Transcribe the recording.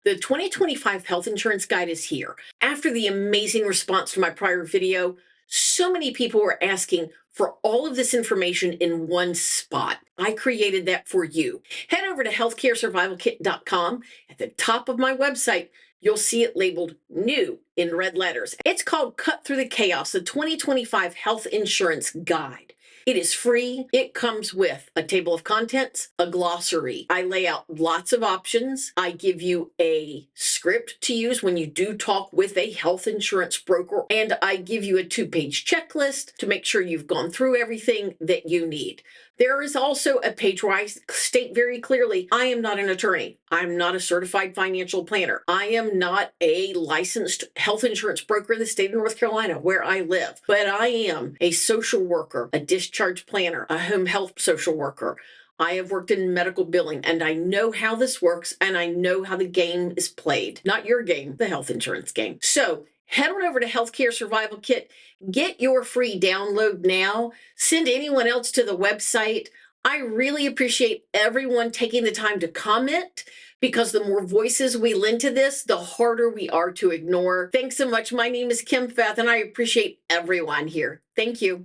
The 2025 Health Insurance Guide is here. After the amazing response to my prior video, so many people were asking for all of this information in one spot. I created that for you. Head over to healthcaresurvivalkit.com. At the top of my website, you'll see it labeled new in red letters. It's called Cut Through the Chaos, the 2025 Health Insurance Guide. It is free. It comes with a table of contents, a glossary. I lay out lots of options. I give you a script to use when you do talk with a health insurance broker, and I give you a 2-page checklist to make sure you've gone through everything that you need. There is also a page where I state very clearly, I am not an attorney. I'm not a certified financial planner. I am not a licensed health insurance broker in the state of North Carolina where I live, but I am a social worker, a discharge planner, a home health social worker. I have worked in medical billing, and I know how this works, and I know how the game is played. Not your game, the health insurance game. So head on over to Healthcare Survival Kit. Get your free download now. Send anyone else to the website. I really appreciate everyone taking the time to comment, because the more voices we lend to this, the harder we are to ignore. Thanks so much. My name is Kim Feth, and I appreciate everyone here. Thank you.